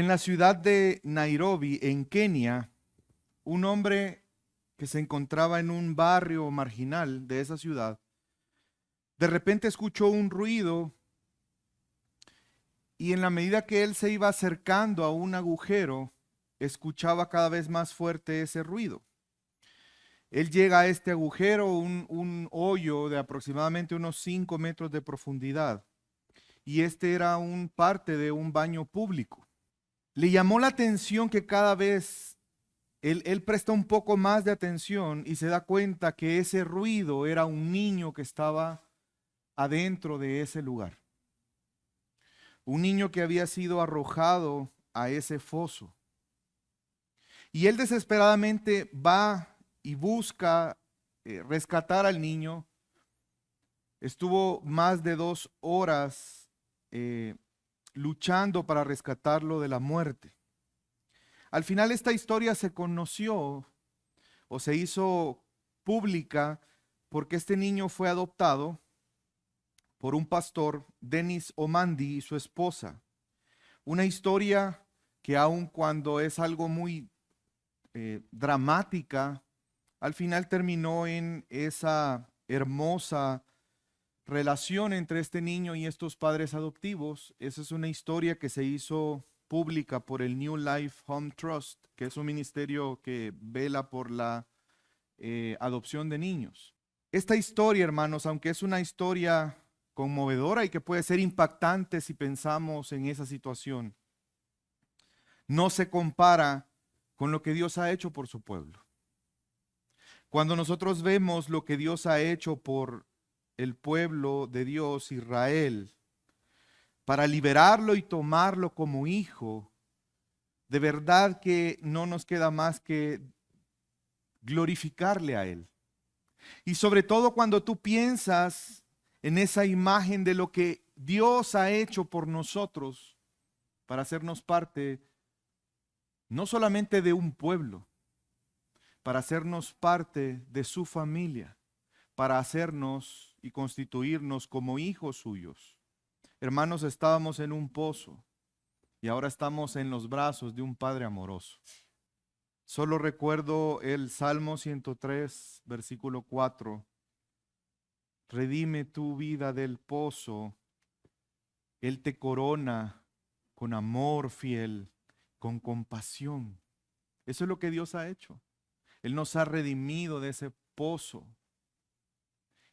En la ciudad de Nairobi, en Kenia, un hombre que se encontraba en un barrio marginal de esa ciudad, de repente escuchó un ruido y en la medida que él se iba acercando a un agujero, escuchaba cada vez más fuerte ese ruido. Él llega a este agujero, un hoyo de aproximadamente unos 5 metros de profundidad, y este era un parte de un baño público. Le llamó la atención que cada vez él presta un poco más de atención y se da cuenta que ese ruido era un niño que estaba adentro de ese lugar. Un niño que había sido arrojado a ese foso. Y él desesperadamente va y busca rescatar al niño. Estuvo más de 2 horas luchando para rescatarlo de la muerte. Al final esta historia se conoció o se hizo pública porque este niño fue adoptado por un pastor, Dennis Omandi, y su esposa. Una historia que aun cuando es algo muy dramática, al final terminó en esa hermosa relación entre este niño y estos padres adoptivos. Esa es una historia que se hizo pública por el New Life Home Trust, que es un ministerio que vela por la adopción de niños. Esta historia, hermanos, aunque es una historia conmovedora y que puede ser impactante si pensamos en esa situación, no se compara con lo que Dios ha hecho por su pueblo. Cuando nosotros vemos lo que Dios ha hecho por el pueblo de Dios, Israel, para liberarlo y tomarlo como hijo, de verdad que no nos queda más que glorificarle a Él. Y sobre todo cuando tú piensas en esa imagen de lo que Dios ha hecho por nosotros para hacernos parte no solamente de un pueblo, para hacernos parte de su familia, para hacernos y constituirnos como hijos suyos. Hermanos, estábamos en un pozo y ahora estamos en los brazos de un Padre amoroso. Solo recuerdo el Salmo 103, versículo 4. Redime tu vida del pozo, Él te corona con amor fiel, con compasión. Eso es lo que Dios ha hecho. Él nos ha redimido de ese pozo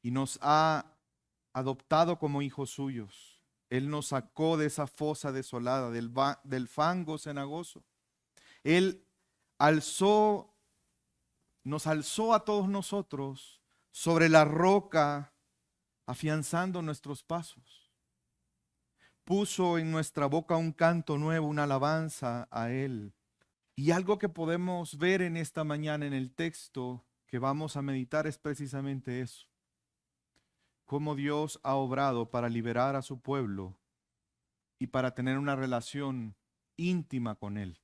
y nos ha adoptado como hijos suyos. Él nos sacó de esa fosa desolada, del fango cenagoso. Él alzó, nos alzó a todos nosotros sobre la roca, afianzando nuestros pasos. Puso en nuestra boca un canto nuevo, una alabanza a Él. Y algo que podemos ver en esta mañana en el texto que vamos a meditar es precisamente eso. Cómo Dios ha obrado para liberar a su pueblo y para tener una relación íntima con Él.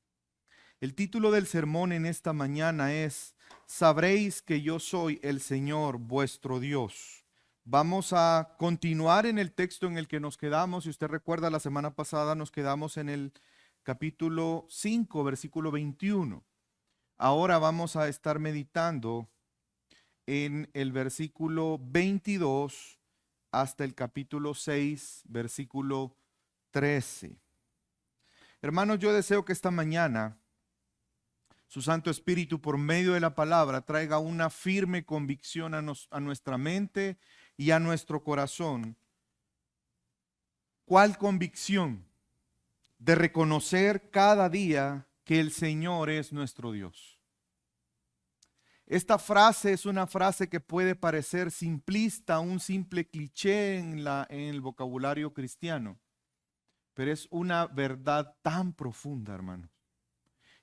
El título del sermón en esta mañana es Sabréis que yo soy el Señor vuestro Dios. Vamos a continuar en el texto en el que nos quedamos. Si usted recuerda, la semana pasada nos quedamos en el capítulo 5, versículo 21. Ahora vamos a estar meditando en el versículo 22 hasta el capítulo 6, versículo 13. Hermanos, yo deseo que esta mañana su Santo Espíritu, por medio de la palabra, traiga una firme convicción a nuestra mente y a nuestro corazón. ¿Cuál convicción? De reconocer cada día que el Señor es nuestro Dios. Esta frase es una frase que puede parecer simplista, un simple cliché en el vocabulario cristiano, pero es una verdad tan profunda, hermanos.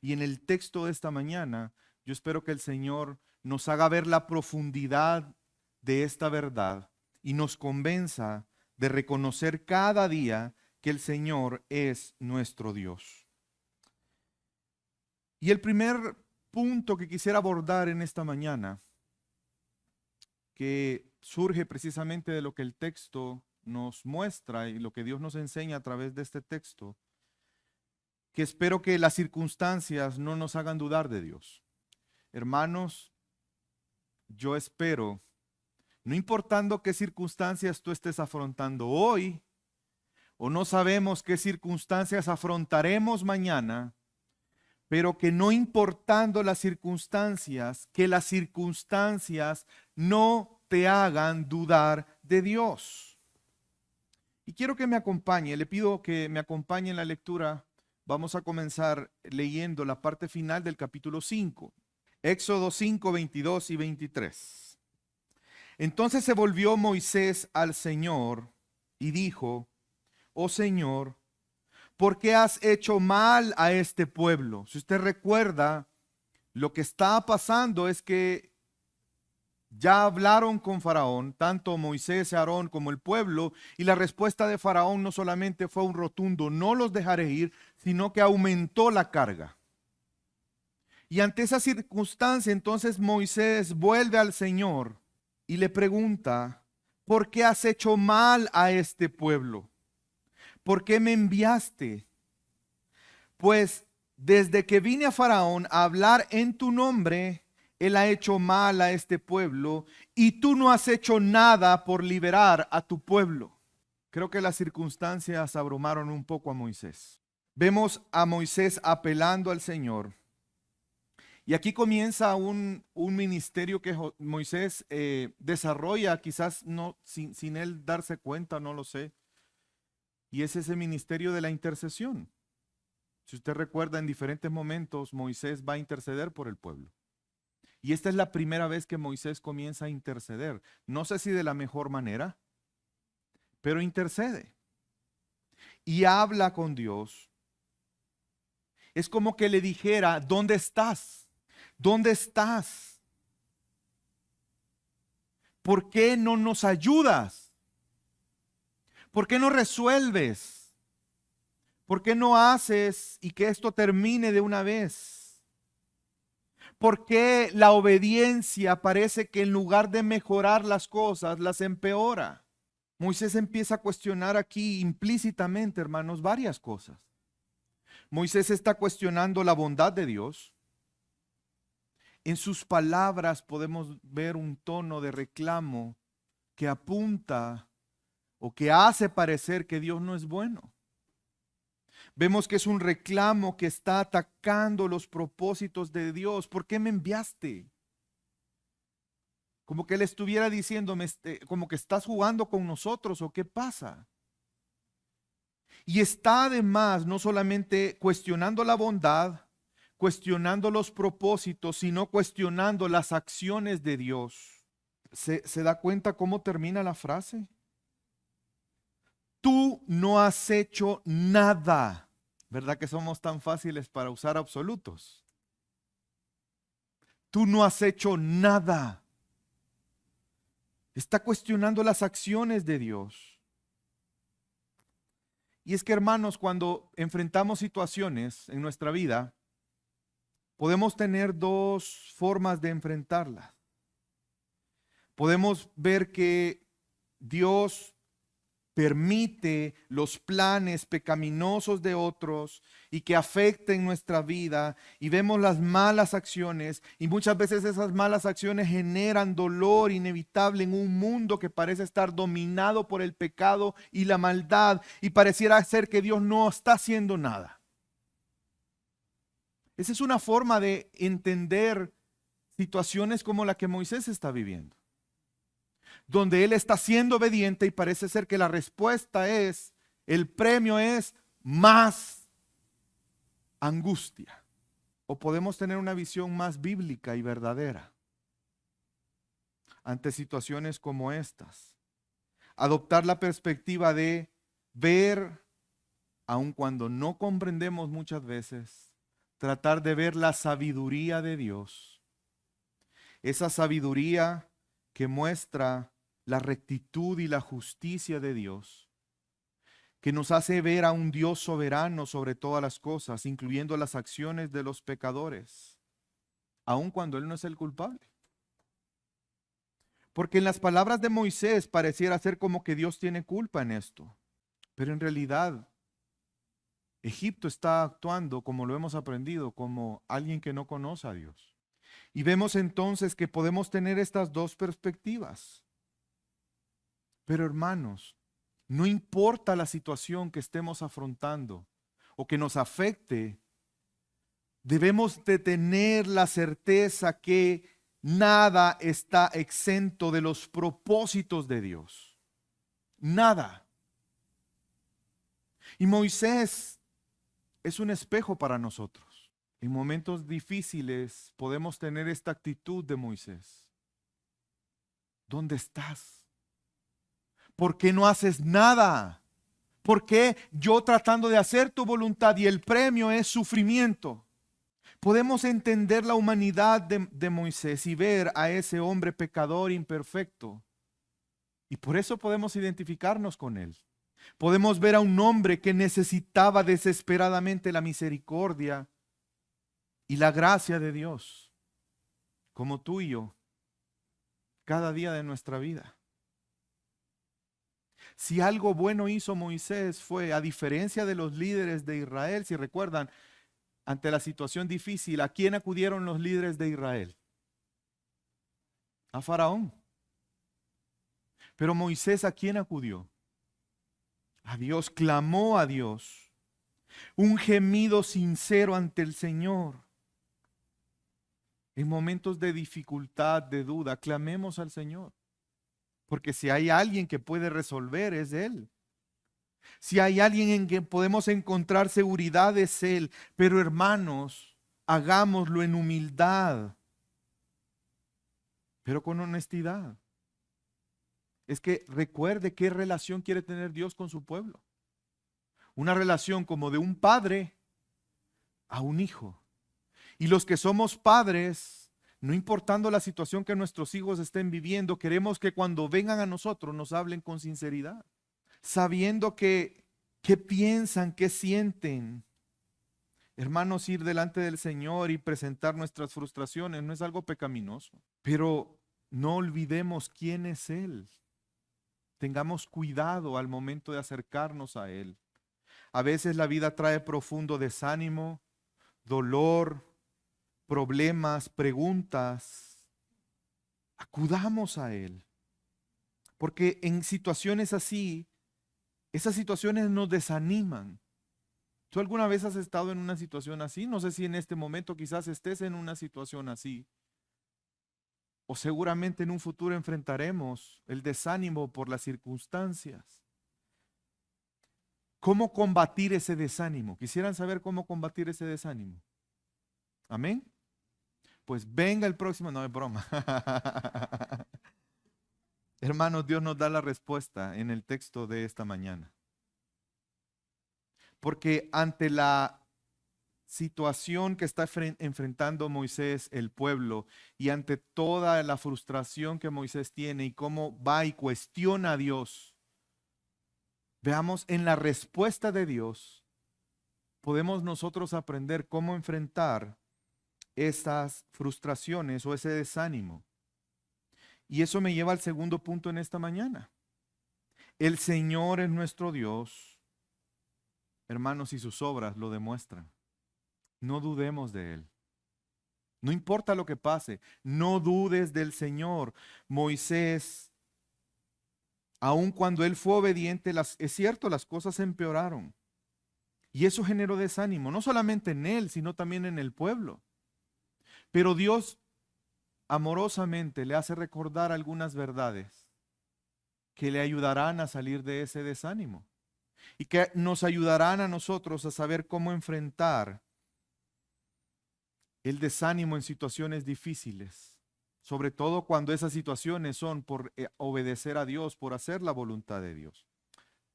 Y en el texto de esta mañana, yo espero que el Señor nos haga ver la profundidad de esta verdad y nos convenza de reconocer cada día que el Señor es nuestro Dios. Y el primer punto que quisiera abordar en esta mañana, que surge precisamente de lo que el texto nos muestra y lo que Dios nos enseña a través de este texto, que espero que las circunstancias no nos hagan dudar de Dios. Hermanos, yo espero, no importando qué circunstancias tú estés afrontando hoy, o no sabemos qué circunstancias afrontaremos mañana, pero que no importando las circunstancias, que las circunstancias no te hagan dudar de Dios. Y quiero que me acompañe, le pido que me acompañe en la lectura. Vamos a comenzar leyendo la parte final del capítulo 5. Éxodo 5, 22 y 23. Entonces se volvió Moisés al Señor y dijo: oh Señor, ¿por qué has hecho mal a este pueblo? Si usted recuerda, lo que está pasando es que ya hablaron con Faraón, tanto Moisés, Aarón como el pueblo, y la respuesta de Faraón no solamente fue un rotundo no los dejaré ir, sino que aumentó la carga. Y ante esa circunstancia, entonces Moisés vuelve al Señor y le pregunta: ¿por qué has hecho mal a este pueblo? ¿Por qué me enviaste? Pues desde que vine a Faraón a hablar en tu nombre, él ha hecho mal a este pueblo y tú no has hecho nada por liberar a tu pueblo. Creo que las circunstancias abrumaron un poco a Moisés. Vemos a Moisés apelando al Señor. Y aquí comienza un ministerio que Moisés desarrolla, quizás no, sin él darse cuenta, no lo sé. Y es ese ministerio de la intercesión. Si usted recuerda, en diferentes momentos Moisés va a interceder por el pueblo. Y esta es la primera vez que Moisés comienza a interceder. No sé si de la mejor manera, pero intercede. Y habla con Dios. Es como que le dijera: ¿dónde estás? ¿Dónde estás? ¿Por qué no nos ayudas? ¿Por qué no resuelves? ¿Por qué no haces y que esto termine de una vez? ¿Por qué la obediencia parece que en lugar de mejorar las cosas, las empeora? Moisés empieza a cuestionar aquí implícitamente, hermanos, varias cosas. Moisés está cuestionando la bondad de Dios. En sus palabras podemos ver un tono de reclamo que apunta o que hace parecer que Dios no es bueno. Vemos que es un reclamo que está atacando los propósitos de Dios. ¿Por qué me enviaste? Como que él estuviera diciéndome, como que estás jugando con nosotros, ¿o qué pasa? Y está además no solamente cuestionando la bondad, cuestionando los propósitos, sino cuestionando las acciones de Dios. ¿Se da cuenta cómo termina la frase? Tú no has hecho nada. ¿Verdad que somos tan fáciles para usar absolutos? Tú no has hecho nada. Está cuestionando las acciones de Dios. Y es que, hermanos, cuando enfrentamos situaciones en nuestra vida, podemos tener dos formas de enfrentarlas. Podemos ver que Dios permite los planes pecaminosos de otros y que afecten nuestra vida, y vemos las malas acciones, y muchas veces esas malas acciones generan dolor inevitable en un mundo que parece estar dominado por el pecado y la maldad, y pareciera ser que Dios no está haciendo nada. Esa es una forma de entender situaciones como la que Moisés está viviendo, donde él está siendo obediente y parece ser que la respuesta es, el premio es más angustia. O podemos tener una visión más bíblica y verdadera ante situaciones como estas. Adoptar la perspectiva de ver, aun cuando no comprendemos muchas veces, tratar de ver la sabiduría de Dios. Esa sabiduría que muestra la rectitud y la justicia de Dios, que nos hace ver a un Dios soberano sobre todas las cosas, incluyendo las acciones de los pecadores, aun cuando Él no es el culpable. Porque en las palabras de Moisés pareciera ser como que Dios tiene culpa en esto, pero en realidad Egipto está actuando, como lo hemos aprendido, como alguien que no conoce a Dios. Y vemos entonces que podemos tener estas dos perspectivas. Pero hermanos, no importa la situación que estemos afrontando o que nos afecte, debemos de tener la certeza que nada está exento de los propósitos de Dios. Nada. Y Moisés es un espejo para nosotros. En momentos difíciles podemos tener esta actitud de Moisés. ¿Dónde estás? ¿Por qué no haces nada? ¿Por qué yo tratando de hacer tu voluntad y el premio es sufrimiento? Podemos entender la humanidad de Moisés y ver a ese hombre pecador imperfecto. Y por eso podemos identificarnos con él. Podemos ver a un hombre que necesitaba desesperadamente la misericordia y la gracia de Dios, como tú y yo, cada día de nuestra vida. Si algo bueno hizo Moisés fue, a diferencia de los líderes de Israel, si recuerdan, ante la situación difícil, ¿a quién acudieron los líderes de Israel? A Faraón. Pero Moisés, ¿a quién acudió? A Dios, clamó a Dios. Un gemido sincero ante el Señor. En momentos de dificultad, de duda, clamemos al Señor. Porque si hay alguien que puede resolver, es Él. Si hay alguien en quien podemos encontrar seguridad, es Él. Pero hermanos, hagámoslo en humildad, pero con honestidad. Es que recuerde qué relación quiere tener Dios con su pueblo. Una relación como de un padre a un hijo. Y los que somos padres, no importando la situación que nuestros hijos estén viviendo, queremos que cuando vengan a nosotros nos hablen con sinceridad, sabiendo qué piensan, qué sienten. Hermanos, ir delante del Señor y presentar nuestras frustraciones no es algo pecaminoso, pero no olvidemos quién es Él. Tengamos cuidado al momento de acercarnos a Él. A veces la vida trae profundo desánimo, dolor, problemas, preguntas. Acudamos a Él. Porque en situaciones así, esas situaciones nos desaniman. ¿Tú alguna vez has estado en una situación así? No sé si en este momento quizás estés en una situación así. O seguramente en un futuro enfrentaremos el desánimo por las circunstancias. ¿Cómo combatir ese desánimo? ¿Quisieran saber cómo combatir ese desánimo? ¿Amén? Pues venga el próximo, no es broma. Hermanos, Dios nos da la respuesta en el texto de esta mañana. Porque ante la situación que está enfrentando Moisés, el pueblo, y ante toda la frustración que Moisés tiene y cómo va y cuestiona a Dios, veamos en la respuesta de Dios, podemos nosotros aprender cómo enfrentar esas frustraciones o ese desánimo. Y eso me lleva al segundo punto en esta mañana. El Señor es nuestro Dios, hermanos, y sus obras lo demuestran. No dudemos de Él. No importa lo que pase, no dudes del Señor. Moisés, aun cuando él fue obediente, es cierto, las cosas empeoraron. Y eso generó desánimo, no solamente en él, sino también en el pueblo. Pero Dios amorosamente le hace recordar algunas verdades que le ayudarán a salir de ese desánimo y que nos ayudarán a nosotros a saber cómo enfrentar el desánimo en situaciones difíciles, sobre todo cuando esas situaciones son por obedecer a Dios, por hacer la voluntad de Dios.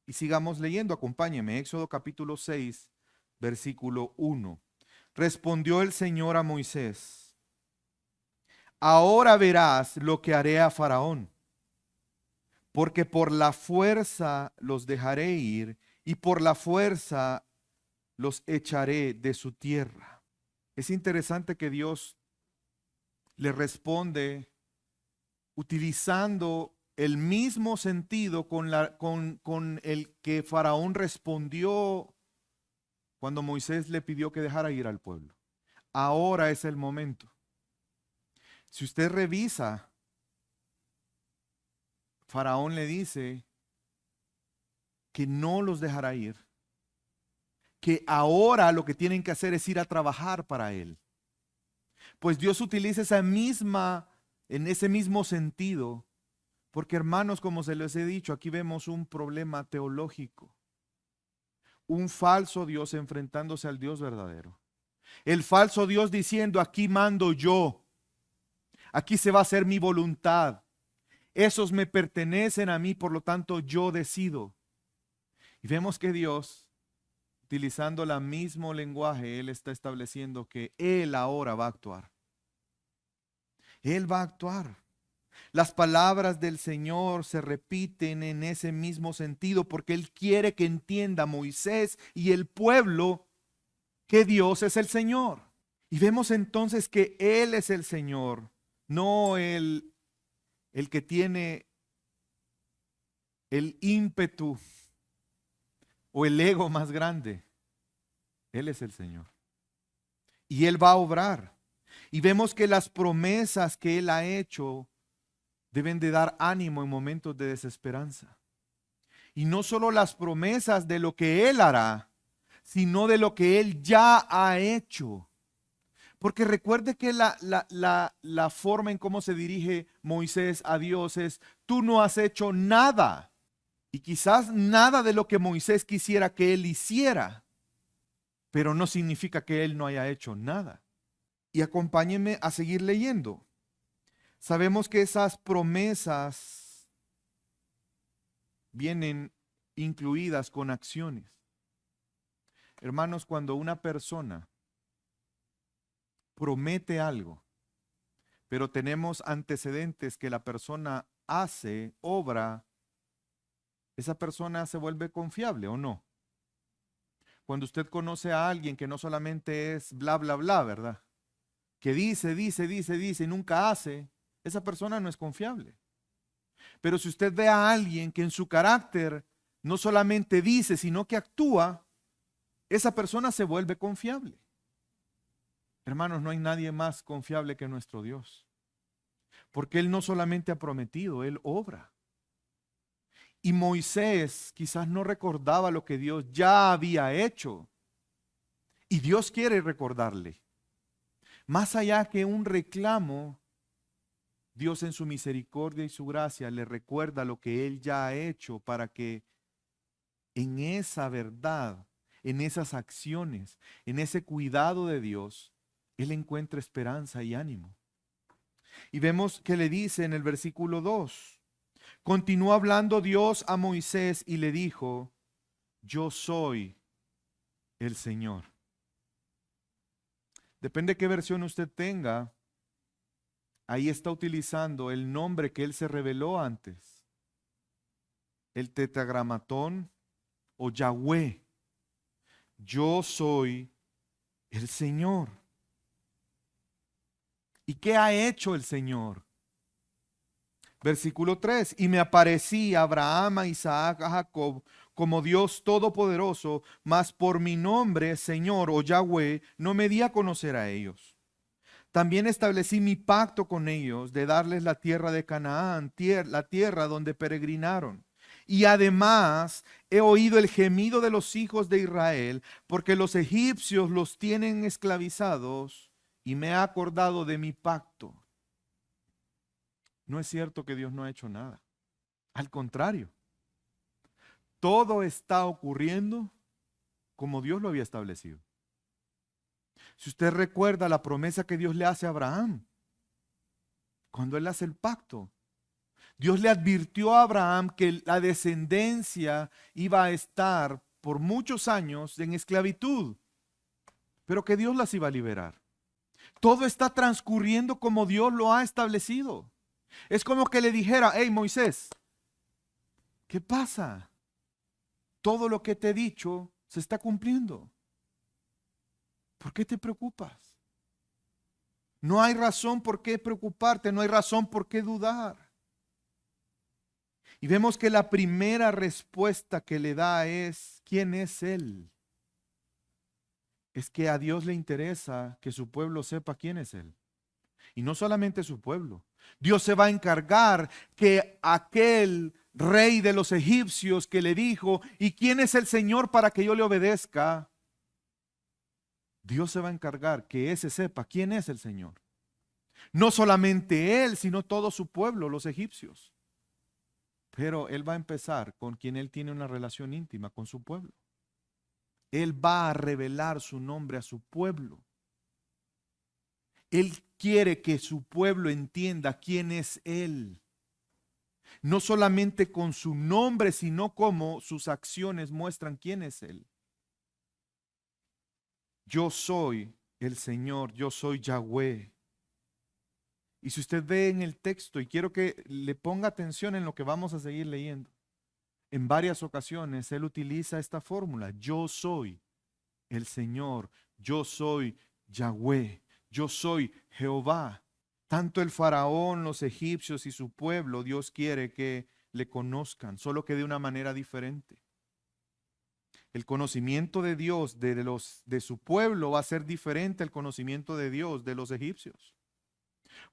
Y sigamos leyendo, acompáñeme, Éxodo capítulo 6, versículo 1. Respondió el Señor a Moisés: ahora verás lo que haré a Faraón, porque por la fuerza los dejaré ir y por la fuerza los echaré de su tierra. Es interesante que Dios le responde utilizando el mismo sentido con el que Faraón respondió cuando Moisés le pidió que dejara ir al pueblo. Ahora es el momento. Si usted revisa, Faraón le dice que no los dejará ir, que ahora lo que tienen que hacer es ir a trabajar para él. Pues Dios utiliza en ese mismo sentido, porque hermanos, como se les he dicho, aquí vemos un problema teológico, un falso Dios enfrentándose al Dios verdadero. El falso Dios diciendo, aquí mando yo, aquí se va a hacer mi voluntad, esos me pertenecen a mí, por lo tanto yo decido. Y vemos que Dios, utilizando el mismo lenguaje, Él está estableciendo que Él ahora va a actuar. Él va a actuar. Las palabras del Señor se repiten en ese mismo sentido porque Él quiere que entienda Moisés y el pueblo que Dios es el Señor. Y vemos entonces que Él es el Señor, no el que tiene el ímpetu o el ego más grande. Él es el Señor. Y Él va a obrar. Y vemos que las promesas que Él ha hecho deben de dar ánimo en momentos de desesperanza. Y no solo las promesas de lo que Él hará, sino de lo que Él ya ha hecho. Porque recuerde que la forma en cómo se dirige Moisés a Dios es, tú no has hecho nada. Y quizás nada de lo que Moisés quisiera que Él hiciera, pero no significa que Él no haya hecho nada. Y acompáñenme a seguir leyendo. Sabemos que esas promesas vienen incluidas con acciones. Hermanos, cuando una persona promete algo, pero tenemos antecedentes que la persona hace, obra, esa persona se vuelve confiable, ¿o no? Cuando usted conoce a alguien que no solamente es bla, bla, bla, ¿verdad? Que dice y nunca hace, esa persona no es confiable. Pero si usted ve a alguien que en su carácter no solamente dice, sino que actúa, esa persona se vuelve confiable. Hermanos, no hay nadie más confiable que nuestro Dios. Porque Él no solamente ha prometido, Él obra. Y Moisés quizás no recordaba lo que Dios ya había hecho. Y Dios quiere recordarle. Más allá que un reclamo, Dios en su misericordia y su gracia le recuerda lo que Él ya ha hecho para que en esa verdad, en esas acciones, en ese cuidado de Dios, Él encuentre esperanza y ánimo. Y vemos que le dice en el versículo 2, continuó hablando Dios a Moisés y le dijo, yo soy el Señor. Depende de qué versión usted tenga, ahí está utilizando el nombre que Él se reveló antes, el tetragramatón o Yahweh. Yo soy el Señor. ¿Y qué ha hecho el Señor? Versículo 3, y me aparecí a Abraham, a Isaac, a Jacob, como Dios todopoderoso, mas por mi nombre, Señor o Yahweh, no me di a conocer a ellos. También establecí mi pacto con ellos de darles la tierra de Canaán, la tierra donde peregrinaron. Y además he oído el gemido de los hijos de Israel, porque los egipcios los tienen esclavizados, y me he acordado de mi pacto. No es cierto que Dios no ha hecho nada. Al contrario, todo está ocurriendo como Dios lo había establecido. Si usted recuerda la promesa que Dios le hace a Abraham, cuando él hace el pacto, Dios le advirtió a Abraham que la descendencia iba a estar por muchos años en esclavitud, pero que Dios las iba a liberar. Todo está transcurriendo como Dios lo ha establecido. Es como que le dijera, hey Moisés, ¿qué pasa? Todo lo que te he dicho se está cumpliendo. ¿Por qué te preocupas? No hay razón por qué preocuparte, no hay razón por qué dudar. Y vemos que la primera respuesta que le da es, ¿quién es Él? es que a Dios le interesa que su pueblo sepa quién es Él. Y no solamente su pueblo. Dios se va a encargar que aquel rey de los egipcios que le dijo, ¿y quién es el Señor para que yo le obedezca? Dios se va a encargar que ese sepa quién es el Señor. No solamente él, sino todo su pueblo, los egipcios. Pero él va a empezar con quien él tiene una relación íntima, con su pueblo. Él va a revelar su nombre a su pueblo. Él quiere que su pueblo entienda quién es Él. No solamente con su nombre, sino como sus acciones muestran quién es Él. Yo soy el Señor, yo soy Yahweh. Y si usted ve en el texto, y quiero que le ponga atención en lo que vamos a seguir leyendo, en varias ocasiones Él utiliza esta fórmula: yo soy el Señor, yo soy Yahweh. Yo soy Jehová. Tanto el faraón, los egipcios y su pueblo, Dios quiere que le conozcan, solo que de una manera diferente. El conocimiento de Dios de su pueblo va a ser diferente al conocimiento de Dios de los egipcios.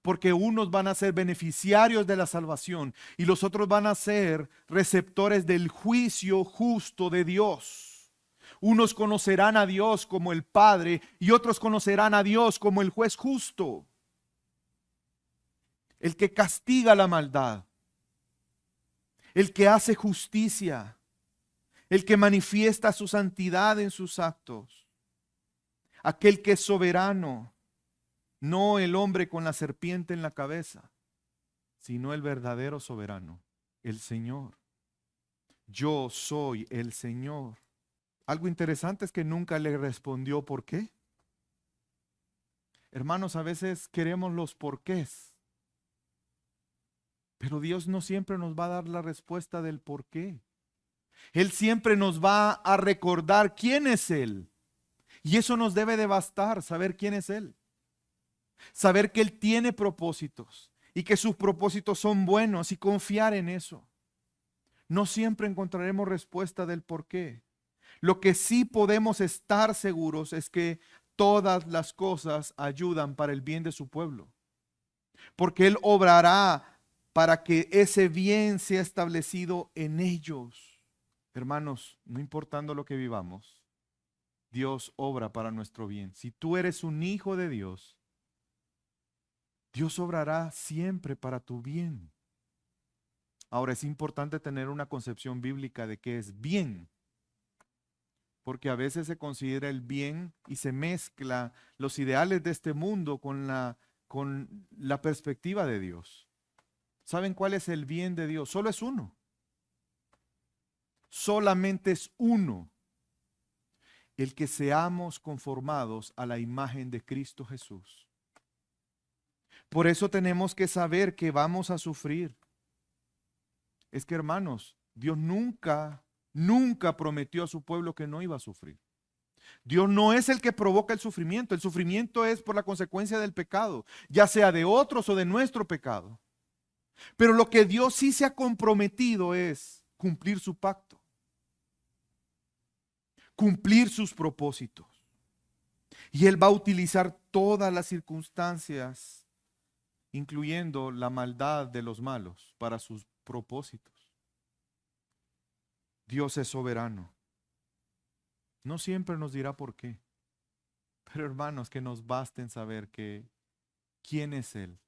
Porque unos van a ser beneficiarios de la salvación y los otros van a ser receptores del juicio justo de Dios. Unos conocerán a Dios como el Padre y otros conocerán a Dios como el juez justo, el que castiga la maldad, el que hace justicia, el que manifiesta su santidad en sus actos, aquel que es soberano, no el hombre con la serpiente en la cabeza, sino el verdadero soberano, el Señor. Yo soy el Señor. Algo interesante es que nunca le respondió por qué. Hermanos, a veces queremos los porqués, pero Dios no siempre nos va a dar la respuesta del por qué. Él siempre nos va a recordar quién es Él. Y eso nos debe de bastar, saber quién es Él. Saber que Él tiene propósitos y que sus propósitos son buenos y confiar en eso. No siempre encontraremos respuesta del por qué. Lo que sí podemos estar seguros es que todas las cosas ayudan para el bien de su pueblo. Porque Él obrará para que ese bien sea establecido en ellos. Hermanos, no importando lo que vivamos, Dios obra para nuestro bien. Si tú eres un hijo de Dios, Dios obrará siempre para tu bien. Ahora es importante tener una concepción bíblica de qué es bien. Porque a veces se considera el bien y se mezcla los ideales de este mundo con la perspectiva de Dios. ¿Saben cuál es el bien de Dios? Solo es uno. Solamente es uno. El que seamos conformados a la imagen de Cristo Jesús. Por eso tenemos que saber que vamos a sufrir. Es que, hermanos, Dios nunca prometió a su pueblo que no iba a sufrir. Dios no es el que provoca el sufrimiento es por la consecuencia del pecado, ya sea de otros o de nuestro pecado. Pero lo que Dios sí se ha comprometido es cumplir su pacto, cumplir sus propósitos. Y Él va a utilizar todas las circunstancias, incluyendo la maldad de los malos, para sus propósitos. Dios es soberano. No siempre nos dirá por qué. Pero hermanos, que nos basten saber quién es Él.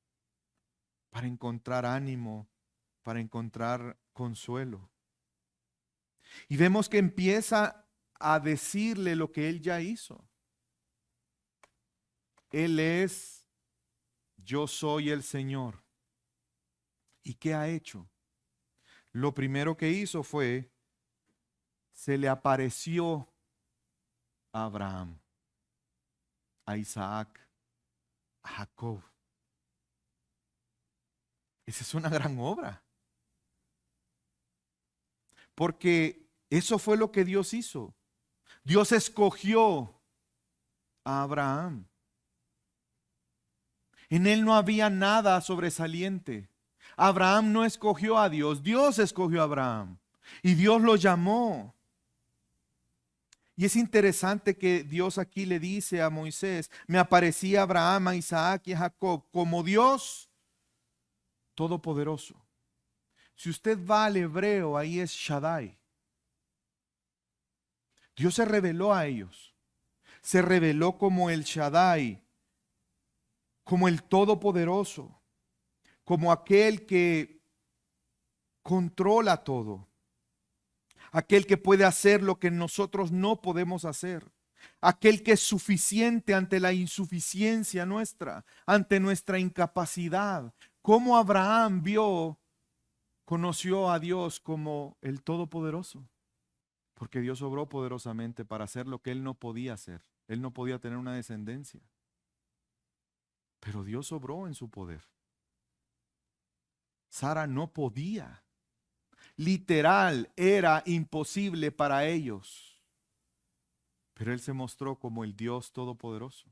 Para encontrar ánimo, para encontrar consuelo. Y vemos que empieza a decirle lo que Él ya hizo. Él es, yo soy el Señor. ¿Y qué ha hecho? Lo primero que hizo fue, se le apareció a Abraham, a Isaac, a Jacob. Esa es una gran obra. Porque eso fue lo que Dios hizo. Dios escogió a Abraham. En él no había nada sobresaliente. Abraham no escogió a Dios, Dios escogió a Abraham. Y Dios lo llamó. Y es interesante que Dios aquí le dice a Moisés, me aparecía a Abraham, a Isaac y a Jacob como Dios todopoderoso. Si usted va al hebreo, ahí es Shaddai. Dios se reveló a ellos. Se reveló como el Shaddai, como el todopoderoso, como aquel que controla todo, aquel que puede hacer lo que nosotros no podemos hacer, aquel que es suficiente ante la insuficiencia nuestra, ante nuestra incapacidad. Como Abraham conoció a Dios como el Todopoderoso, porque Dios obró poderosamente para hacer lo que él no podía hacer. Él no podía tener una descendencia, pero Dios obró en su poder. Sara no podía. Literal, era imposible para ellos. Pero Él se mostró como el Dios Todopoderoso.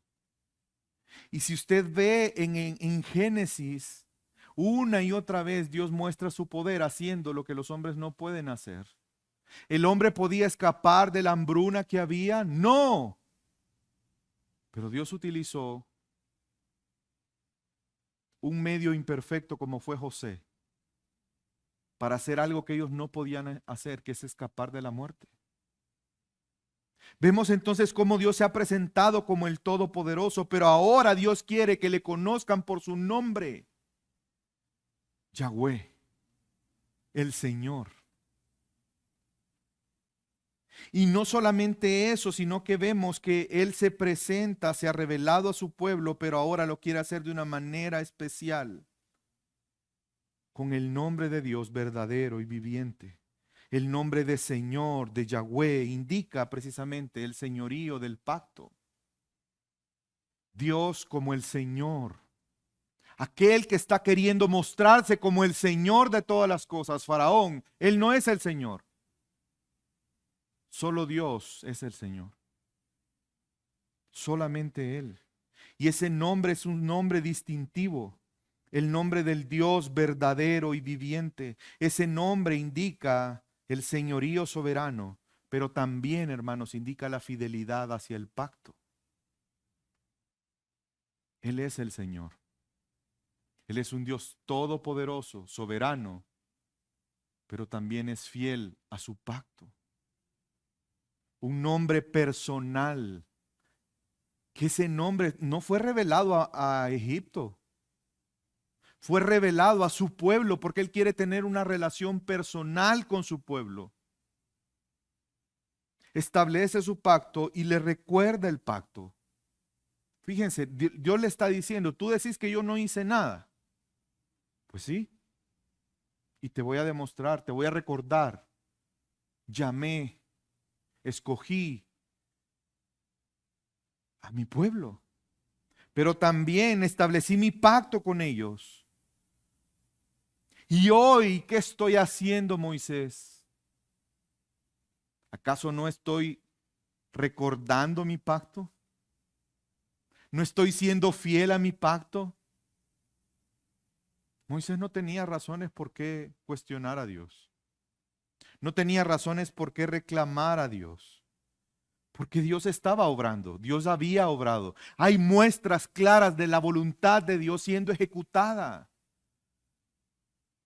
Y si usted ve en Génesis, una y otra vez Dios muestra su poder haciendo lo que los hombres no pueden hacer. ¿El hombre podía escapar de la hambruna que había? No. Pero Dios utilizó un medio imperfecto como fue José para hacer algo que ellos no podían hacer, que es escapar de la muerte. Vemos entonces cómo Dios se ha presentado como el Todopoderoso, pero ahora Dios quiere que le conozcan por su nombre. Yahweh, el Señor. Y no solamente eso, sino que vemos que Él se presenta, se ha revelado a su pueblo, pero ahora lo quiere hacer de una manera especial, con el nombre de Dios verdadero y viviente. El nombre de Señor, de Yahweh, indica precisamente el señorío del pacto. Dios como el Señor, aquel que está queriendo mostrarse como el Señor de todas las cosas. Faraón, Él no es el Señor. Solo Dios es el Señor. Solamente Él. Y ese nombre es un nombre distintivo. El nombre del Dios verdadero y viviente. Ese nombre indica el señorío soberano, pero también, hermanos, indica la fidelidad hacia el pacto. Él es el Señor. Él es un Dios todopoderoso, soberano, pero también es fiel a su pacto. Un nombre personal, que ese nombre no fue revelado a Egipto. Fue revelado a su pueblo porque Él quiere tener una relación personal con su pueblo. Establece su pacto y le recuerda el pacto. Fíjense, Dios le está diciendo, tú decís que yo no hice nada. Pues sí. Y te voy a demostrar, te voy a recordar. Llamé, escogí a mi pueblo, pero también establecí mi pacto con ellos. Y hoy, ¿qué estoy haciendo, Moisés? ¿Acaso no estoy recordando mi pacto? ¿No estoy siendo fiel a mi pacto? Moisés no tenía razones por qué cuestionar a Dios. No tenía razones por qué reclamar a Dios. Porque Dios estaba obrando, Dios había obrado. Hay muestras claras de la voluntad de Dios siendo ejecutada.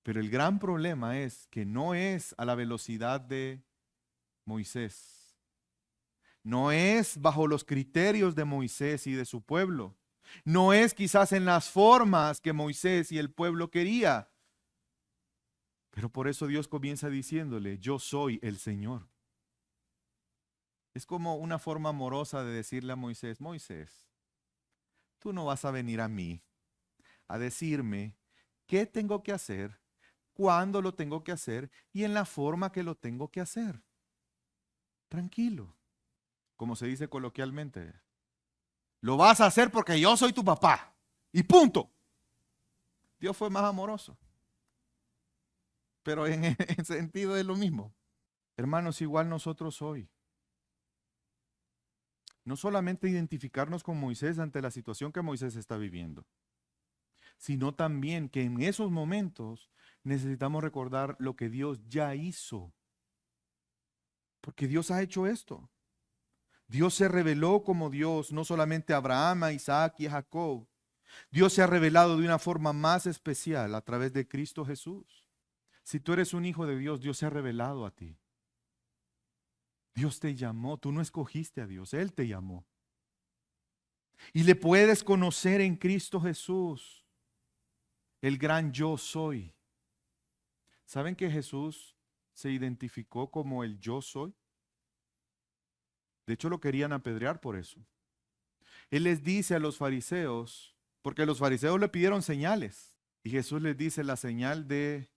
Pero el gran problema es que no es a la velocidad de Moisés. No es bajo los criterios de Moisés y de su pueblo. No es quizás en las formas que Moisés y el pueblo quería. Pero por eso Dios comienza diciéndole, yo soy el Señor. Es como una forma amorosa de decirle a Moisés, Moisés, tú no vas a venir a mí a decirme qué tengo que hacer, cuándo lo tengo que hacer y en la forma que lo tengo que hacer. Tranquilo, como se dice coloquialmente. Lo vas a hacer porque yo soy tu papá. Y punto. Dios fue más amoroso. Pero en sentido es lo mismo. Hermanos, igual nosotros hoy. No solamente identificarnos con Moisés ante la situación que Moisés está viviendo, sino también que en esos momentos necesitamos recordar lo que Dios ya hizo. Porque Dios ha hecho esto. Dios se reveló como Dios, no solamente a Abraham, a Isaac y a Jacob. Dios se ha revelado de una forma más especial a través de Cristo Jesús. Si tú eres un hijo de Dios, Dios se ha revelado a ti. Dios te llamó, tú no escogiste a Dios, Él te llamó. Y le puedes conocer en Cristo Jesús, el gran yo soy. ¿Saben que Jesús se identificó como el yo soy? De hecho, lo querían apedrear por eso. Él les dice a los fariseos, porque los fariseos le pidieron señales, y Jesús les dice la señal de,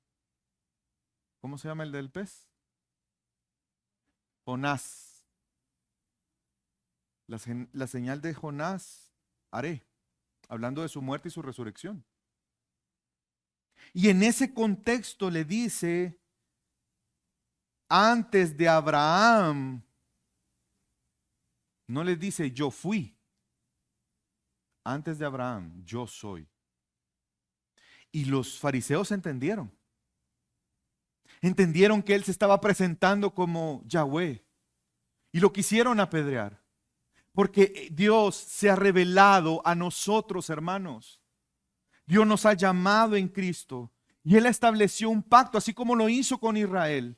¿cómo se llama el del pez? Jonás. La señal de Jonás haré, hablando de su muerte y su resurrección. Y en ese contexto le dice, antes de Abraham, no les dice yo fui. Antes de Abraham, yo soy. Y los fariseos entendieron. Entendieron que él se estaba presentando como Yahweh. Y lo quisieron apedrear. Porque Dios se ha revelado a nosotros, hermanos. Dios nos ha llamado en Cristo. Y Él estableció un pacto, así como lo hizo con Israel.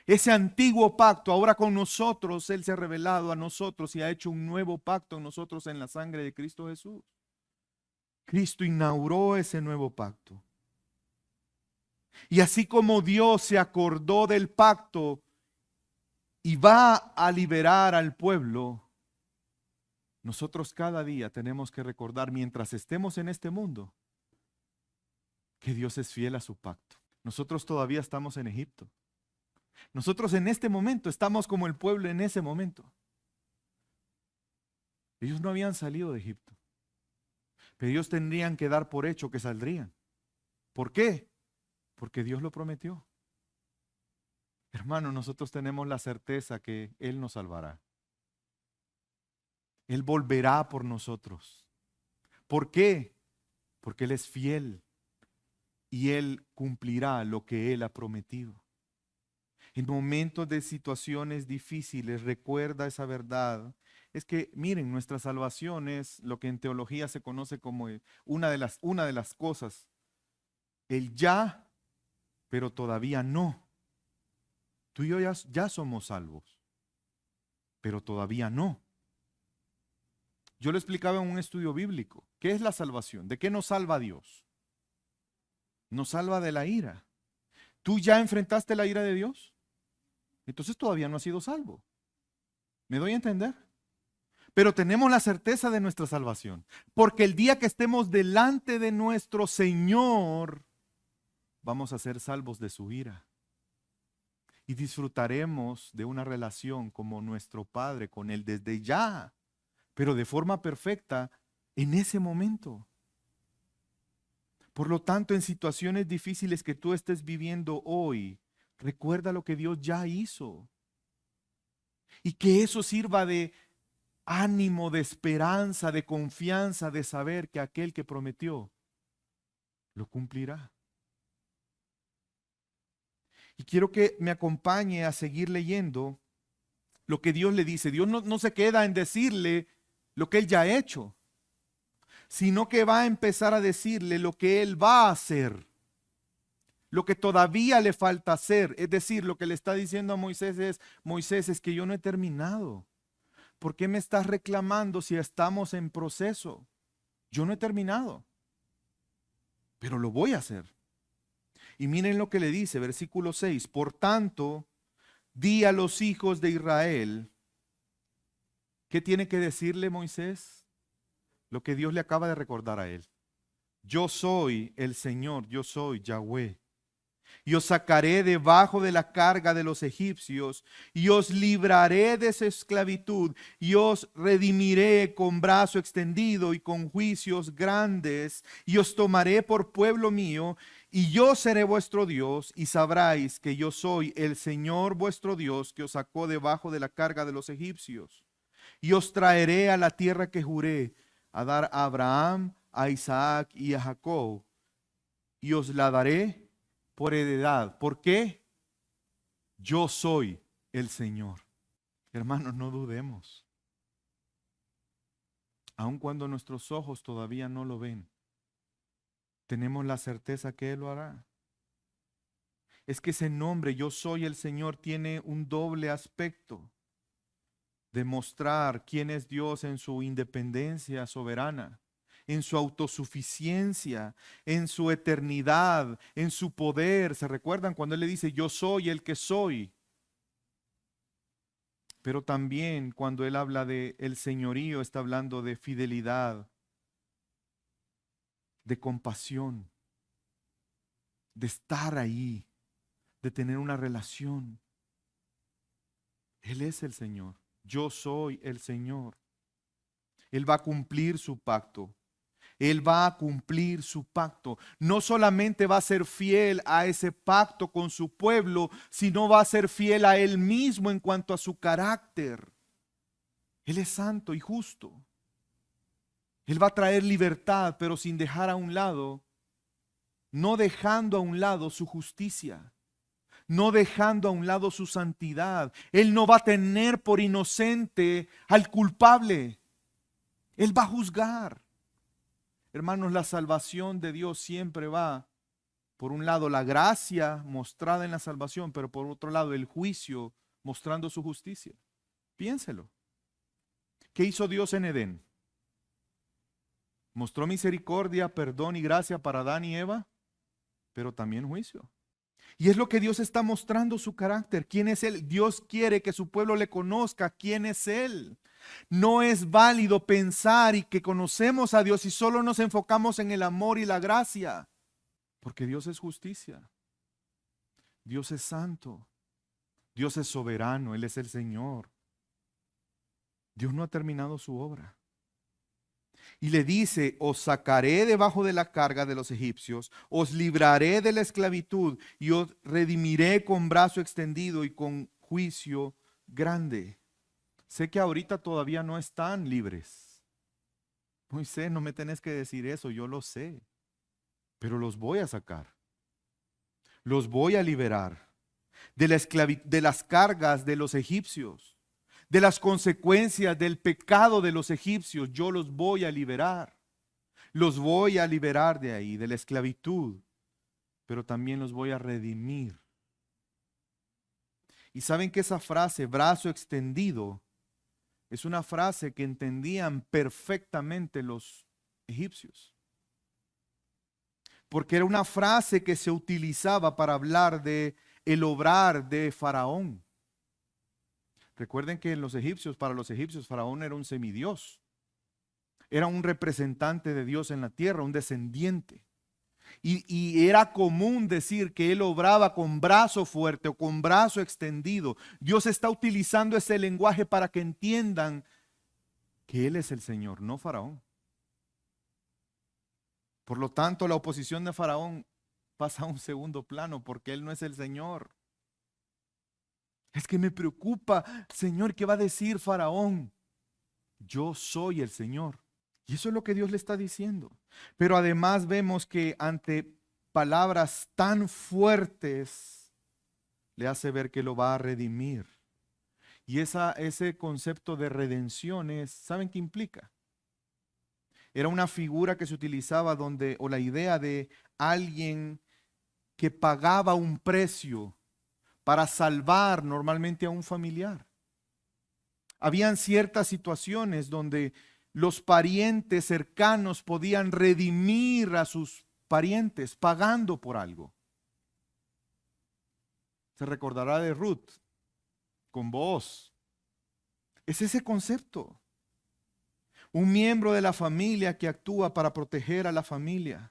Ese antiguo pacto, ahora con nosotros, Él se ha revelado a nosotros y ha hecho un nuevo pacto en nosotros en la sangre de Cristo Jesús. Cristo inauguró ese nuevo pacto. Y así como Dios se acordó del pacto y va a liberar al pueblo, nosotros cada día tenemos que recordar, mientras estemos en este mundo, que Dios es fiel a su pacto. Nosotros todavía estamos en Egipto. Nosotros en este momento estamos como el pueblo en ese momento. Ellos no habían salido de Egipto, pero ellos tendrían que dar por hecho que saldrían. ¿Por qué? Porque Dios lo prometió. Hermano, nosotros tenemos la certeza que Él nos salvará. Él volverá por nosotros. ¿Por qué? Porque Él es fiel y Él cumplirá lo que Él ha prometido. En momentos de situaciones difíciles, recuerda esa verdad. Es que, miren, nuestra salvación es lo que en teología se conoce como una de las cosas. El ya, pero todavía no. Tú y yo ya somos salvos, pero todavía no. Yo lo explicaba en un estudio bíblico. ¿Qué es la salvación? ¿De qué nos salva Dios? Nos salva de la ira. ¿Tú ya enfrentaste la ira de Dios? Entonces todavía no has sido salvo. ¿Me doy a entender? Pero tenemos la certeza de nuestra salvación. Porque el día que estemos delante de nuestro Señor, vamos a ser salvos de su ira. Y disfrutaremos de una relación como nuestro Padre con Él desde ya, pero de forma perfecta en ese momento. Por lo tanto, en situaciones difíciles que tú estés viviendo hoy, recuerda lo que Dios ya hizo. Y que eso sirva de ánimo, de esperanza, de confianza, de saber que aquel que prometió lo cumplirá. Y quiero que me acompañe a seguir leyendo lo que Dios le dice. Dios no se queda en decirle lo que Él ya ha hecho, sino que va a empezar a decirle lo que Él va a hacer. Lo que todavía le falta hacer, es decir, lo que le está diciendo a Moisés es, Moisés, es que yo no he terminado. ¿Por qué me estás reclamando si estamos en proceso? Yo no he terminado, pero lo voy a hacer. Y miren lo que le dice, versículo 6, por tanto, di a los hijos de Israel, ¿qué tiene que decirle Moisés? Lo que Dios le acaba de recordar a él. Yo soy el Señor, yo soy Yahweh. Y os sacaré debajo de la carga de los egipcios, y os libraré de su esclavitud, y os redimiré con brazo extendido y con juicios grandes, y os tomaré por pueblo mío, y yo seré vuestro Dios, y sabráis que yo soy el Señor vuestro Dios, que os sacó debajo de la carga de los egipcios. Y os traeré a la tierra que juré a dar a Abraham, a Isaac y a Jacob, y os la daré por heredad. ¿Por qué? Yo soy el Señor. Hermanos, no dudemos. Aun cuando nuestros ojos todavía no lo ven, tenemos la certeza que Él lo hará. Es que ese nombre, yo soy el Señor, tiene un doble aspecto: demostrar quién es Dios en su independencia soberana, en su autosuficiencia, en su eternidad, en su poder. ¿Se recuerdan cuando Él le dice, yo soy el que soy? Pero también cuando Él habla de el señorío, está hablando de fidelidad, de compasión, de estar ahí, de tener una relación. Él es el Señor. Yo soy el Señor. Él va a cumplir su pacto. Él va a cumplir su pacto. No solamente va a ser fiel a ese pacto con su pueblo, sino va a ser fiel a Él mismo en cuanto a su carácter. Él es santo y justo. Él va a traer libertad, pero sin dejar a un lado, no dejando a un lado su justicia, no dejando a un lado su santidad. Él no va a tener por inocente al culpable. Él va a juzgar. Hermanos, la salvación de Dios siempre va, por un lado, la gracia mostrada en la salvación, pero por otro lado, el juicio mostrando su justicia. Piénselo. ¿Qué hizo Dios en Edén? Mostró misericordia, perdón y gracia para Adán y Eva, pero también juicio. Y es lo que Dios está mostrando, su carácter. ¿Quién es Él? Dios quiere que su pueblo le conozca quién es Él. No es válido pensar y que conocemos a Dios y solo nos enfocamos en el amor y la gracia, porque Dios es justicia. Dios es santo. Dios es soberano. Él es el Señor. Dios no ha terminado su obra. Y le dice, os sacaré debajo de la carga de los egipcios, os libraré de la esclavitud y os redimiré con brazo extendido y con juicio grande. Sé que ahorita todavía no están libres. Moisés, no me tenés que decir eso, yo lo sé. Pero los voy a sacar. Los voy a liberar de las cargas de los egipcios, de las consecuencias del pecado de los egipcios. Yo los voy a liberar. Los voy a liberar de ahí, de la esclavitud, pero también los voy a redimir. Y saben que esa frase, brazo extendido, es una frase que entendían perfectamente los egipcios. Porque era una frase que se utilizaba para hablar de el obrar de Faraón. Recuerden que para los egipcios, Faraón era un semidios. Era un representante de Dios en la tierra, un descendiente. Y era común decir que él obraba con brazo fuerte o con brazo extendido. Dios está utilizando ese lenguaje para que entiendan que Él es el Señor, no Faraón. Por lo tanto, la oposición de Faraón pasa a un segundo plano porque Él no es el Señor. Es que me preocupa, Señor, ¿qué va a decir Faraón? Yo soy el Señor. Y eso es lo que Dios le está diciendo. Pero además vemos que ante palabras tan fuertes, le hace ver que lo va a redimir. Y ese concepto de redención ¿saben qué implica? Era una figura que se utilizaba o la idea de alguien que pagaba un precio para salvar normalmente a un familiar. Habían ciertas situaciones donde los parientes cercanos podían redimir a sus parientes pagando por algo. Se recordará de Ruth con Booz. Es ese concepto. Un miembro de la familia que actúa para proteger a la familia.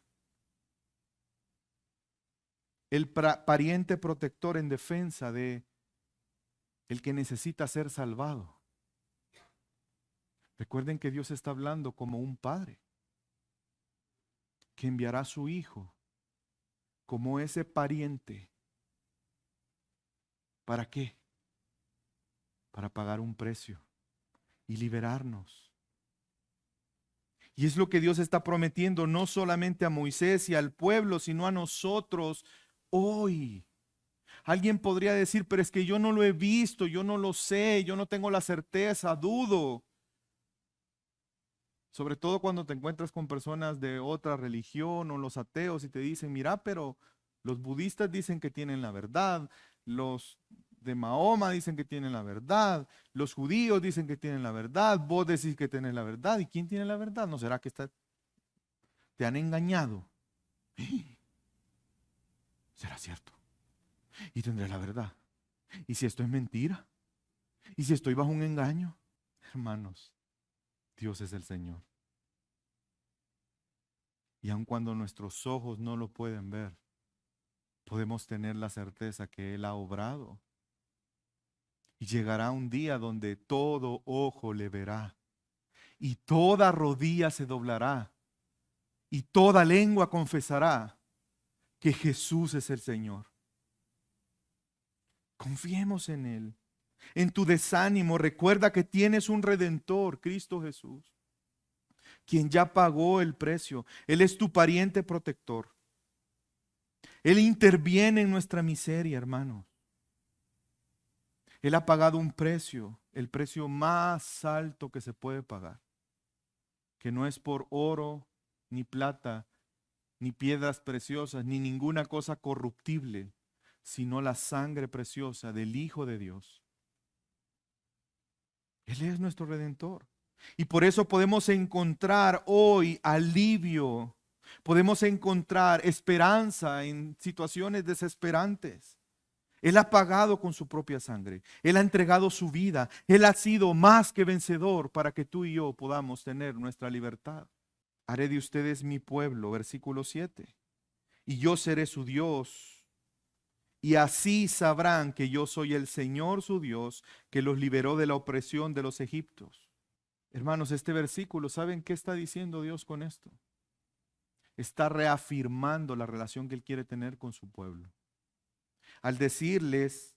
El pariente protector en defensa de el que necesita ser salvado. Recuerden que Dios está hablando como un padre que enviará a su hijo como ese pariente. ¿Para qué? Para pagar un precio y liberarnos. Y es lo que Dios está prometiendo no solamente a Moisés y al pueblo, sino a nosotros hoy. Alguien podría decir, pero es que yo no lo he visto, yo no lo sé, yo no tengo la certeza, dudo. Sobre todo cuando te encuentras con personas de otra religión o los ateos y te dicen, mira, pero los budistas dicen que tienen la verdad, los de Mahoma dicen que tienen la verdad, los judíos dicen que tienen la verdad, vos decís que tenés la verdad. ¿Y quién tiene la verdad? ¿No será que te han engañado? ¿Será cierto? Y tendré la verdad. ¿Y si esto es mentira? ¿Y si estoy bajo un engaño? Hermanos, Dios es el Señor. Y aun cuando nuestros ojos no lo pueden ver, podemos tener la certeza que Él ha obrado. Y llegará un día donde todo ojo le verá y toda rodilla se doblará y toda lengua confesará que Jesús es el Señor. Confiemos en Él. En tu desánimo, recuerda que tienes un Redentor, Cristo Jesús, quien ya pagó el precio. Él es tu pariente protector. Él interviene en nuestra miseria, hermanos. Él ha pagado un precio, el precio más alto que se puede pagar, que no es por oro, ni plata, ni piedras preciosas, ni ninguna cosa corruptible, sino la sangre preciosa del Hijo de Dios. Él es nuestro Redentor. Y por eso podemos encontrar hoy alivio, podemos encontrar esperanza en situaciones desesperantes. Él ha pagado con su propia sangre. Él ha entregado su vida. Él ha sido más que vencedor para que tú y yo podamos tener nuestra libertad. Haré de ustedes mi pueblo, versículo 7. Y yo seré su Dios. Y así sabrán que yo soy el Señor su Dios, que los liberó de la opresión de los egipcios. Hermanos, este versículo, ¿saben qué está diciendo Dios con esto? Está reafirmando la relación que Él quiere tener con su pueblo. Al decirles,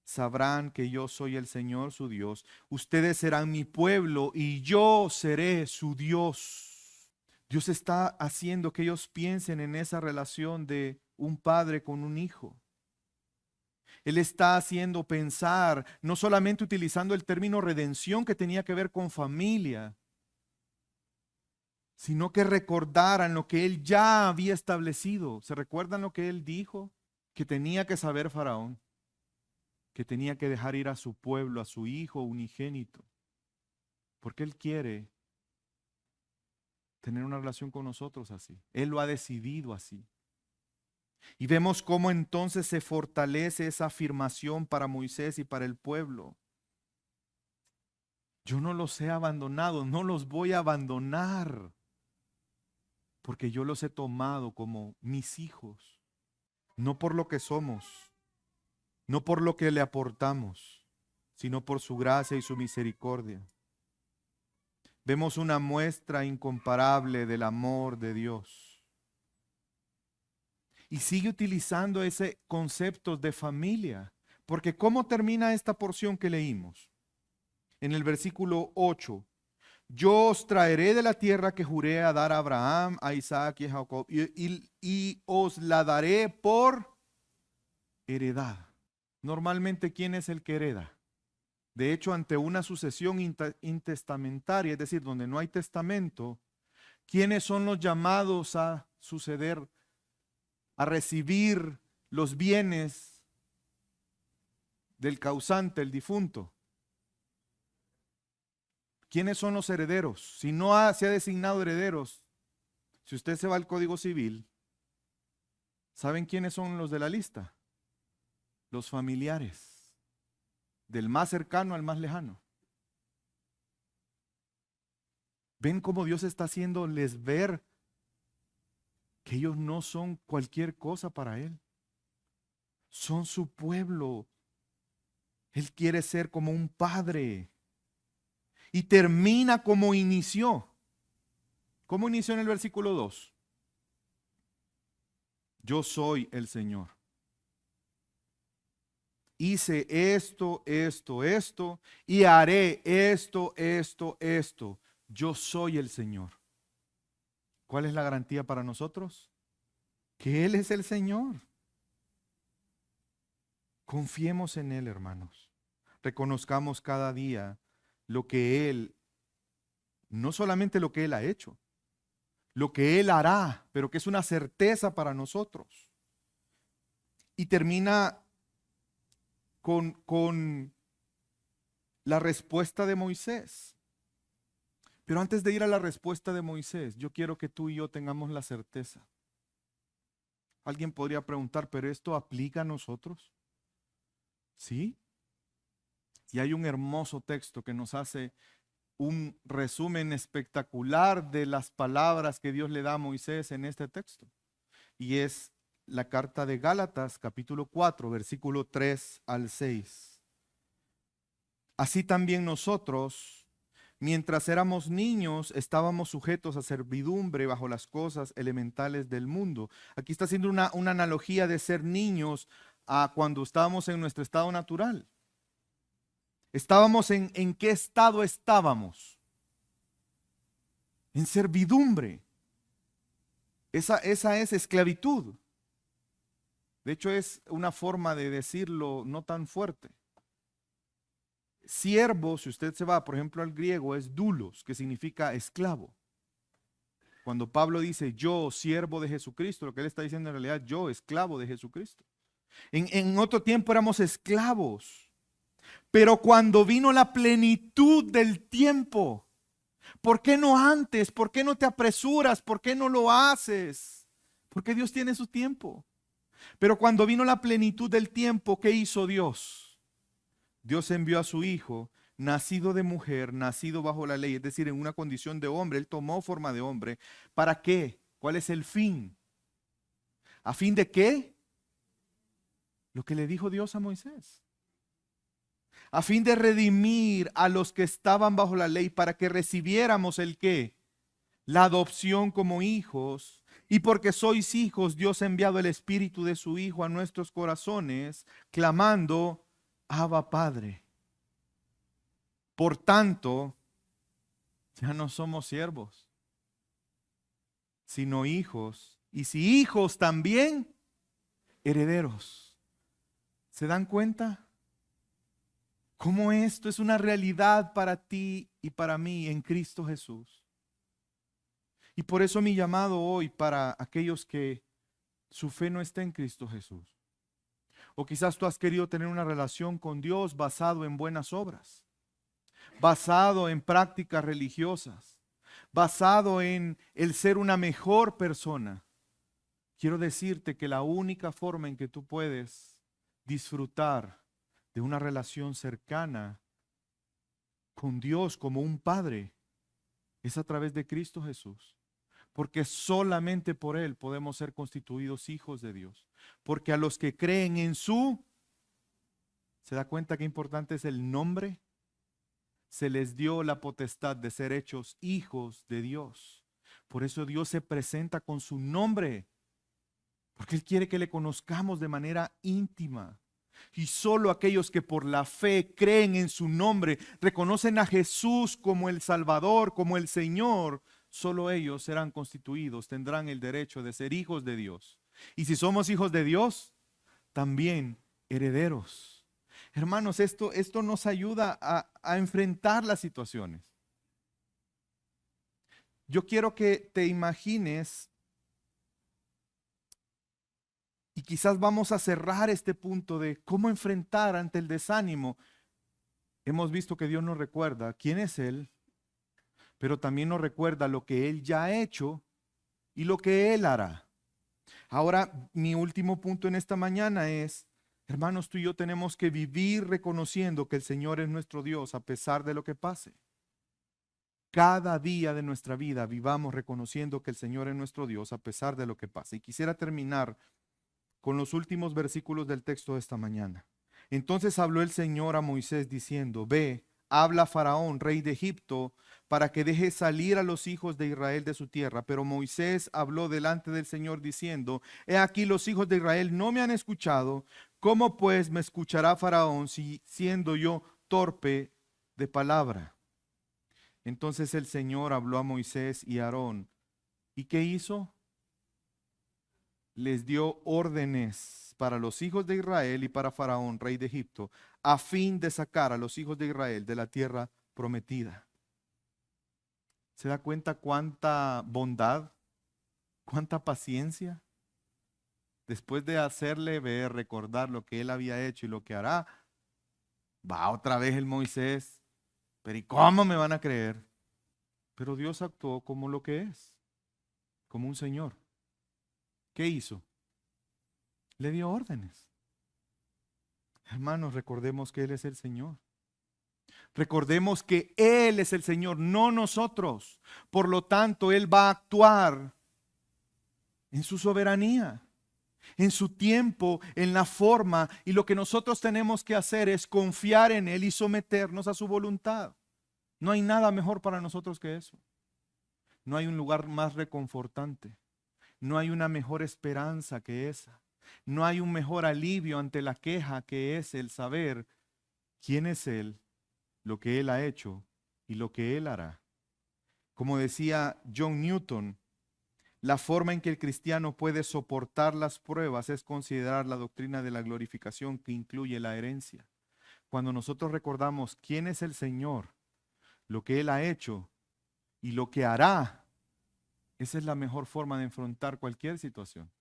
sabrán que yo soy el Señor su Dios, ustedes serán mi pueblo y yo seré su Dios. Dios está haciendo que ellos piensen en esa relación de un padre con un hijo. Él está haciendo pensar, no solamente utilizando el término redención que tenía que ver con familia, sino que recordaran lo que Él ya había establecido. ¿Se recuerdan lo que Él dijo? Que tenía que saber Faraón, que tenía que dejar ir a su pueblo, a su hijo unigénito, porque Él quiere tener una relación con nosotros así. Él lo ha decidido así. Y vemos cómo entonces se fortalece esa afirmación para Moisés y para el pueblo. Yo no los he abandonado, no los voy a abandonar, porque yo los he tomado como mis hijos, no por lo que somos, no por lo que le aportamos, sino por su gracia y su misericordia. Vemos una muestra incomparable del amor de Dios. Y sigue utilizando ese concepto de familia, porque ¿cómo termina esta porción que leímos? En el versículo 8, yo os traeré de la tierra que juré a dar a Abraham, a Isaac y a Jacob, y os la daré por heredad. Normalmente, ¿quién es el que hereda? De hecho, ante una sucesión intestamentaria, es decir, donde no hay testamento, ¿quiénes son los llamados a suceder, a recibir los bienes del causante, el difunto? ¿Quiénes son los herederos? Si no se ha designado herederos, si usted se va al Código Civil, ¿saben quiénes son los de la lista? Los familiares, del más cercano al más lejano. ¿Ven cómo Dios está haciéndoles ver que ellos no son cualquier cosa para Él? Son su pueblo. Él quiere ser como un padre. Y termina como inició. ¿Cómo inició en el versículo 2? Yo soy el Señor. Hice esto, esto, esto, y haré esto, esto, esto. Yo soy el Señor. ¿Cuál es la garantía para nosotros? Que Él es el Señor. Confiemos en Él, hermanos. Reconozcamos cada día lo que Él, no solamente lo que Él ha hecho, lo que Él hará, pero que es una certeza para nosotros. Y termina con la respuesta de Moisés. Pero antes de ir a la respuesta de Moisés, yo quiero que tú y yo tengamos la certeza. Alguien podría preguntar, ¿pero esto aplica a nosotros? ¿Sí? Y hay un hermoso texto que nos hace un resumen espectacular de las palabras que Dios le da a Moisés en este texto. Y es la carta de Gálatas, capítulo 4, versículo 3 al 6. Así también nosotros, mientras éramos niños, estábamos sujetos a servidumbre bajo las cosas elementales del mundo. Aquí está haciendo una analogía de ser niños a cuando estábamos en nuestro estado natural. Estábamos ¿en qué estado estábamos? En servidumbre. Esa es esclavitud. De hecho, es una forma de decirlo no tan fuerte. Siervo, si usted se va, por ejemplo, al griego, es doulos, que significa esclavo. Cuando Pablo dice yo, siervo de Jesucristo, lo que él está diciendo en realidad, yo, esclavo de Jesucristo. En otro tiempo éramos esclavos, pero cuando vino la plenitud del tiempo, ¿por qué no antes? ¿Por qué no te apresuras? ¿Por qué no lo haces? Porque Dios tiene su tiempo. Pero cuando vino la plenitud del tiempo, ¿qué hizo Dios? Dios envió a su Hijo, nacido de mujer, nacido bajo la ley, es decir, en una condición de hombre. Él tomó forma de hombre. ¿Para qué? ¿Cuál es el fin? ¿A fin de qué? Lo que le dijo Dios a Moisés. A fin de redimir a los que estaban bajo la ley para que recibiéramos el qué? La adopción como hijos. Y porque sois hijos, Dios ha enviado el Espíritu de su Hijo a nuestros corazones, clamando, Abba Padre. Por tanto, ya no somos siervos, sino hijos. Y si hijos también, herederos. ¿Se dan cuenta? ¿Cómo esto es una realidad para ti y para mí en Cristo Jesús? Y por eso mi llamado hoy para aquellos que su fe no está en Cristo Jesús. O quizás tú has querido tener una relación con Dios basado en buenas obras, basado en prácticas religiosas, basado en el ser una mejor persona. Quiero decirte que la única forma en que tú puedes disfrutar de una relación cercana con Dios como un padre es a través de Cristo Jesús. Porque solamente por Él podemos ser constituidos hijos de Dios. Porque a los que creen en ¿se da cuenta qué importante es el nombre? Se les dio la potestad de ser hechos hijos de Dios. Por eso Dios se presenta con su nombre. Porque Él quiere que le conozcamos de manera íntima. Y solo aquellos que por la fe creen en su nombre, reconocen a Jesús como el Salvador, como el Señor, solo ellos serán constituidos, tendrán el derecho de ser hijos de Dios. Y si somos hijos de Dios, también herederos. Hermanos, esto nos ayuda a enfrentar las situaciones. Yo quiero que te imagines, y quizás vamos a cerrar este punto de cómo enfrentar ante el desánimo. Hemos visto que Dios nos recuerda quién es Él, pero también nos recuerda lo que Él ya ha hecho y lo que Él hará. Ahora, mi último punto en esta mañana es, hermanos, tú y yo tenemos que vivir reconociendo que el Señor es nuestro Dios a pesar de lo que pase. Cada día de nuestra vida vivamos reconociendo que el Señor es nuestro Dios a pesar de lo que pase. Y quisiera terminar con los últimos versículos del texto de esta mañana. Entonces habló el Señor a Moisés diciendo, ve, habla a Faraón, rey de Egipto, para que deje salir a los hijos de Israel de su tierra. Pero Moisés habló delante del Señor diciendo, he aquí los hijos de Israel no me han escuchado, ¿cómo pues me escuchará Faraón si siendo yo torpe de palabra? Entonces el Señor habló a Moisés y a Aarón. ¿Y qué hizo? Les dio órdenes para los hijos de Israel y para Faraón, rey de Egipto, a fin de sacar a los hijos de Israel de la tierra prometida. ¿Se da cuenta cuánta bondad, cuánta paciencia? Después de hacerle ver, recordar lo que él había hecho y lo que hará, va otra vez el Moisés. Pero ¿y cómo me van a creer? Pero Dios actuó como lo que es, como un señor. ¿Qué hizo? Le dio órdenes. Hermanos, recordemos que Él es el Señor. Recordemos que Él es el Señor, no nosotros. Por lo tanto, Él va a actuar en su soberanía, en su tiempo, en la forma. Y lo que nosotros tenemos que hacer es confiar en Él y someternos a su voluntad. No hay nada mejor para nosotros que eso. No hay un lugar más reconfortante. No hay una mejor esperanza que esa. No hay un mejor alivio ante la queja que es el saber quién es Él, lo que Él ha hecho y lo que Él hará. Como decía John Newton, la forma en que el cristiano puede soportar las pruebas es considerar la doctrina de la glorificación que incluye la herencia. Cuando nosotros recordamos quién es el Señor, lo que Él ha hecho y lo que hará, esa es la mejor forma de enfrentar cualquier situación.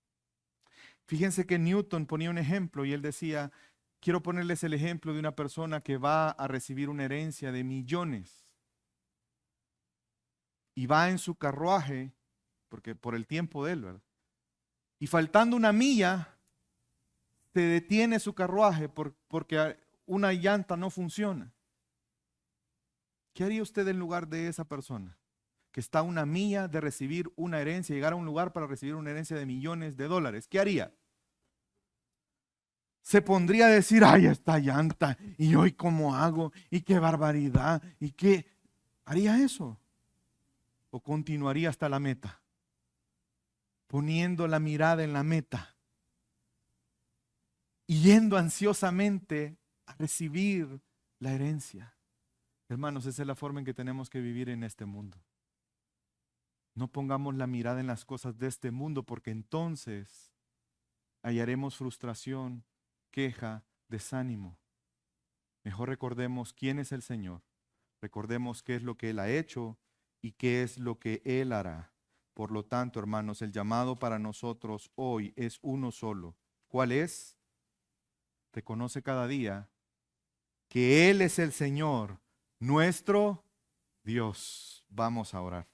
Fíjense que Newton ponía un ejemplo y él decía, quiero ponerles el ejemplo de una persona que va a recibir una herencia de millones y va en su carruaje, porque por el tiempo de él, ¿verdad? Y faltando una milla, se detiene su carruaje porque una llanta no funciona. ¿Qué haría usted en lugar de esa persona que está a una milla de recibir una herencia, llegar a un lugar para recibir una herencia de millones de dólares? ¿Qué haría? Se pondría a decir, ay, esta llanta, y hoy cómo hago, y qué barbaridad, y qué. ¿Haría eso? ¿O continuaría hasta la meta? Poniendo la mirada en la meta y yendo ansiosamente a recibir la herencia. Hermanos, esa es la forma en que tenemos que vivir en este mundo. No pongamos la mirada en las cosas de este mundo, porque entonces hallaremos frustración, queja, desánimo. Mejor recordemos quién es el Señor. Recordemos qué es lo que Él ha hecho y qué es lo que Él hará. Por lo tanto, hermanos, el llamado para nosotros hoy es uno solo. ¿Cuál es? Reconoce cada día que Él es el Señor, nuestro Dios. Vamos a orar.